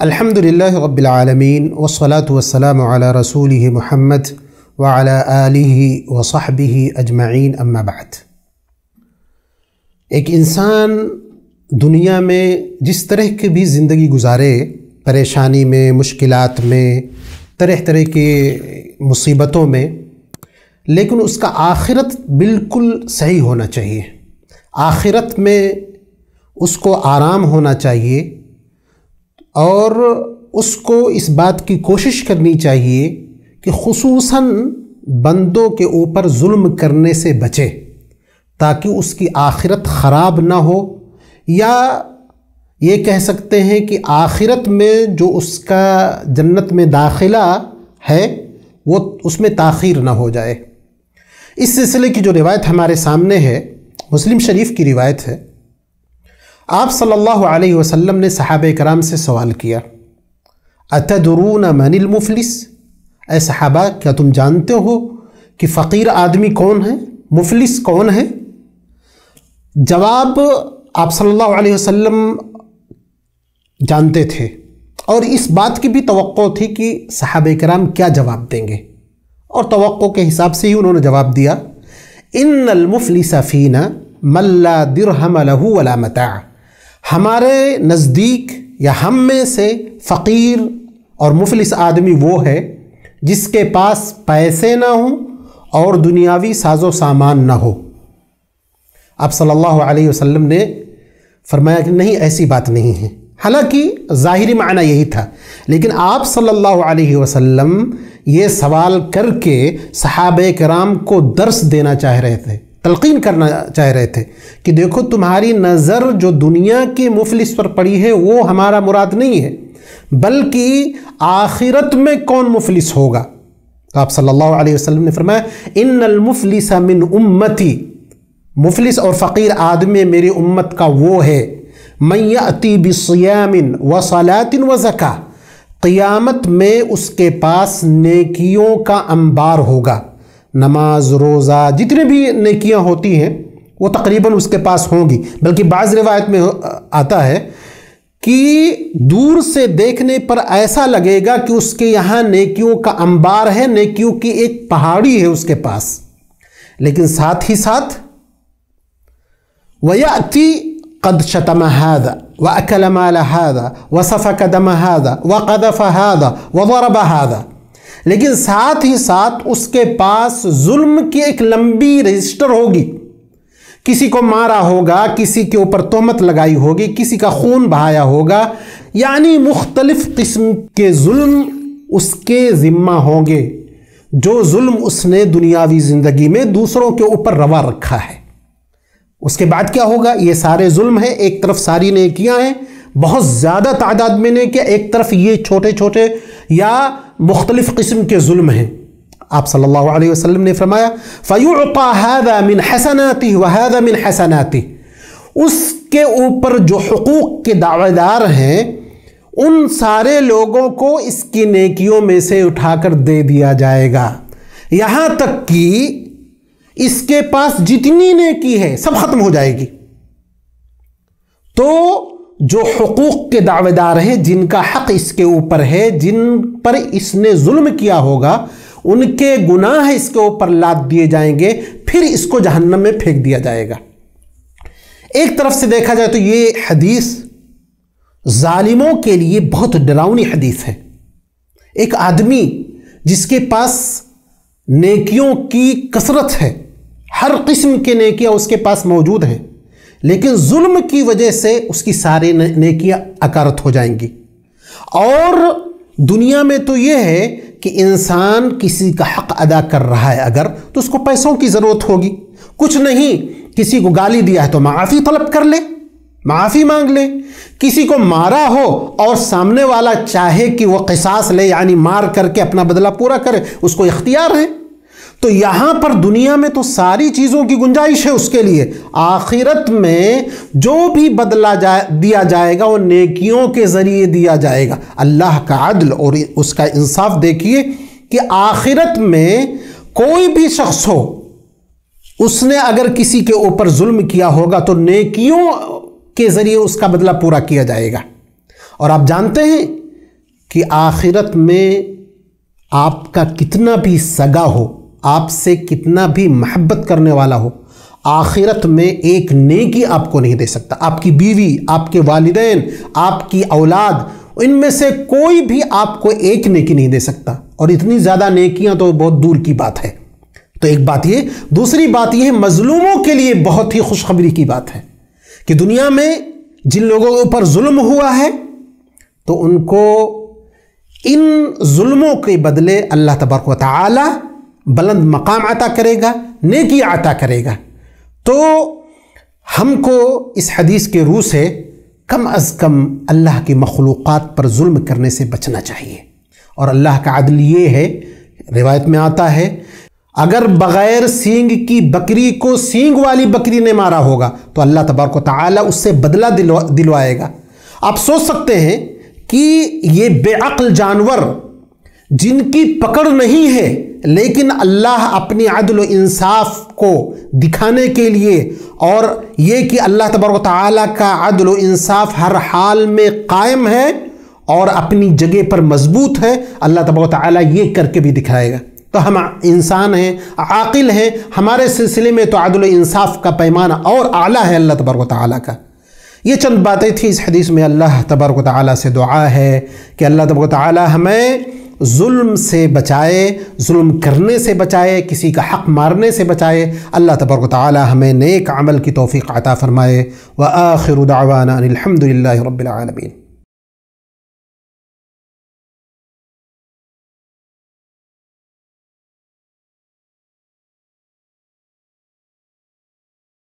الحمدللہ رب العالمین والصلاة والسلام علی رسولہ محمد وعلی آلہ وصحبہ اجمعین اما بعد۔ ایک انسان دنیا میں جس طرح کی بھی زندگی گزارے، پریشانی میں، مشکلات میں، طرح طرح کے مصیبتوں میں، لیکن اس کا آخرت بالکل صحیح ہونا چاہیے۔ آخرت میں اس کو آرام ہونا چاہیے اور اس کو اس بات کی کوشش کرنی چاہیے کہ خصوصاً بندوں کے اوپر ظلم کرنے سے بچے، تاکہ اس کی آخرت خراب نہ ہو، یا یہ کہہ سکتے ہیں کہ آخرت میں جو اس کا جنت میں داخلہ ہے وہ اس میں تاخیر نہ ہو جائے۔ اس سلسلے کی جو روایت ہمارے سامنے ہے، مسلم شریف کی روایت ہے۔ آپ صلی اللہ علیہ وسلم نے صحابہ کرام سے سوال کیا، اتدرون من المفلس؟ اے صحابہ، کیا تم جانتے ہو کہ فقیر آدمی کون ہے، مفلس کون ہے؟ جواب آپ صلی اللہ علیہ وسلم جانتے تھے، اور اس بات کی بھی توقع تھی کہ صحابہ کرام کیا جواب دیں گے، اور توقع کے حساب سے ہی انہوں نے جواب دیا، ان المفلس فینا من لا درہم لہ ولا متاع۔ ہمارے نزدیک یا ہم میں سے فقیر اور مفلس آدمی وہ ہے جس کے پاس پیسے نہ ہوں اور دنیاوی ساز و سامان نہ ہو۔ آپ صلی اللہ علیہ وسلم نے فرمایا کہ نہیں، ایسی بات نہیں ہے۔ حالانکہ ظاہری معنی یہی تھا، لیکن آپ صلی اللہ علیہ وسلم یہ سوال کر کے صحابہ کرام کو درس دینا چاہ رہے تھے، تلقین کرنا چاہ رہے تھے کہ دیکھو، تمہاری نظر جو دنیا کے مفلس پر پڑی ہے وہ ہمارا مراد نہیں ہے، بلکہ آخرت میں کون مفلس ہوگا۔ تو آپ صلی اللہ علیہ وسلم نے فرمایا، ان المفلس من امتی، مفلس اور فقیر آدمی میری امت کا وہ ہے، من یأتی بصیام وصلاۃ وزکاۃ، قیامت میں اس کے پاس نیکیوں کا انبار ہوگا، نماز، روزہ، جتنے بھی نیکیاں ہوتی ہیں وہ تقریباً اس کے پاس ہوں گی، بلکہ بعض روایت میں آتا ہے کہ دور سے دیکھنے پر ایسا لگے گا کہ اس کے یہاں نیکیوں کا انبار ہے، نیکیوں کی ایک پہاڑی ہے اس کے پاس، لیکن ساتھ ہی ساتھ وَيَأْتِي قَدْ شَتَمَ هَذَا وَأَكَلَ مَالَ هَذَا وَسَفَكَ دَمَ هَذَا وَقَذَفَ هَذَا وَضَرَبَ هَذَا، لیکن ساتھ ہی ساتھ اس کے پاس ظلم کی ایک لمبی رجسٹر ہوگی، کسی کو مارا ہوگا، کسی کے اوپر تہمت لگائی ہوگی، کسی کا خون بہایا ہوگا، یعنی مختلف قسم کے ظلم اس کے ذمہ ہوں گے، جو ظلم اس نے دنیاوی زندگی میں دوسروں کے اوپر روا رکھا ہے۔ اس کے بعد کیا ہوگا؟ یہ سارے ظلم ہیں، ایک طرف ساری نیکیاں ہیں، بہت زیادہ تعداد میں نیکیاں، ایک طرف یہ چھوٹے چھوٹے یا مختلف قسم کے ظلم ہیں۔ آپ صلی اللہ علیہ وسلم نے فرمایا، فَيُعْطَى هَذَا مِنْ حَسَنَاتِهِ وَهَذَا مِنْ حَسَنَاتِهِ، اس کے اوپر جو حقوق کے دعوے دار ہیں ان سارے لوگوں کو اس کی نیکیوں میں سے اٹھا کر دے دیا جائے گا، یہاں تک کہ اس کے پاس جتنی نیکی ہے سب ختم ہو جائے گی۔ تو جو حقوق کے دعوے دار ہیں، جن کا حق اس کے اوپر ہے، جن پر اس نے ظلم کیا ہوگا، ان کے گناہ اس کے اوپر لاد دیے جائیں گے، پھر اس کو جہنم میں پھینک دیا جائے گا۔ ایک طرف سے دیکھا جائے تو یہ حدیث ظالموں کے لیے بہت ڈراؤنی حدیث ہے۔ ایک آدمی جس کے پاس نیکیوں کی کثرت ہے، ہر قسم کے نیکیاں اس کے پاس موجود ہیں، لیکن ظلم کی وجہ سے اس کی ساری نیکیاں اکارت ہو جائیں گی۔ اور دنیا میں تو یہ ہے کہ انسان کسی کا حق ادا کر رہا ہے اگر، تو اس کو پیسوں کی ضرورت ہوگی، کچھ نہیں، کسی کو گالی دیا ہے تو معافی طلب کر لے، معافی مانگ لے، کسی کو مارا ہو اور سامنے والا چاہے کہ وہ قصاص لے، یعنی مار کر کے اپنا بدلہ پورا کرے، اس کو اختیار ہے۔ تو یہاں پر دنیا میں تو ساری چیزوں کی گنجائش ہے اس کے لیے، آخرت میں جو بھی بدلہ دیا جائے گا وہ نیکیوں کے ذریعے دیا جائے گا۔ اللہ کا عدل اور اس کا انصاف دیکھیے کہ آخرت میں کوئی بھی شخص ہو، اس نے اگر کسی کے اوپر ظلم کیا ہوگا تو نیکیوں کے ذریعے اس کا بدلہ پورا کیا جائے گا۔ اور آپ جانتے ہیں کہ آخرت میں آپ کا کتنا بھی سگا ہو، آپ سے کتنا بھی محبت کرنے والا ہو، آخرت میں ایک نیکی آپ کو نہیں دے سکتا۔ آپ کی بیوی، آپ کے والدین، آپ کی اولاد، ان میں سے کوئی بھی آپ کو ایک نیکی نہیں دے سکتا، اور اتنی زیادہ نیکیاں تو بہت دور کی بات ہے۔ تو ایک بات یہ، دوسری بات یہ ہے مظلوموں کے لیے بہت ہی خوشخبری کی بات ہے کہ دنیا میں جن لوگوں کے اوپر ظلم ہوا ہے تو ان کو ان ظلموں کے بدلے اللہ تبارک و تعالی بلند مقام عطا کرے گا، نیکی عطا کرے گا۔ تو ہم کو اس حدیث کے روح سے کم از کم اللہ کی مخلوقات پر ظلم کرنے سے بچنا چاہیے۔ اور اللہ کا عدل یہ ہے، روایت میں آتا ہے اگر بغیر سینگ کی بکری کو سینگ والی بکری نے مارا ہوگا تو اللہ تبارک و تعالی اس سے بدلہ دلوائے گا۔ آپ سوچ سکتے ہیں کہ یہ بے عقل جانور جن کی پکڑ نہیں ہے، لیکن اللہ اپنی عدل و انصاف کو دکھانے کے لیے، اور یہ کہ اللہ تبارک و تعالی کا عدل و انصاف ہر حال میں قائم ہے اور اپنی جگہ پر مضبوط ہے، اللہ تبارک و تعالی یہ کر کے بھی دکھائے گا۔ تو ہم انسان ہیں، عاقل ہیں، ہمارے سلسلے میں تو عدل و انصاف کا پیمانہ اور اعلیٰ ہے اللہ تبارک و تعالی کا۔ یہ چند باتیں تھیں اس حدیث میں۔ اللہ تبارک و تعالی سے دعا ہے کہ اللہ تبارک و تعالی ہمیں ظلم سے بچائے، ظلم کرنے سے بچائے، کسی کا حق مارنے سے بچائے۔ اللہ تبارک و تعالی ہمیں نیک عمل کی توفیق عطا فرمائے۔ وآخر دعوانا ان الحمد للہ رب العالمین۔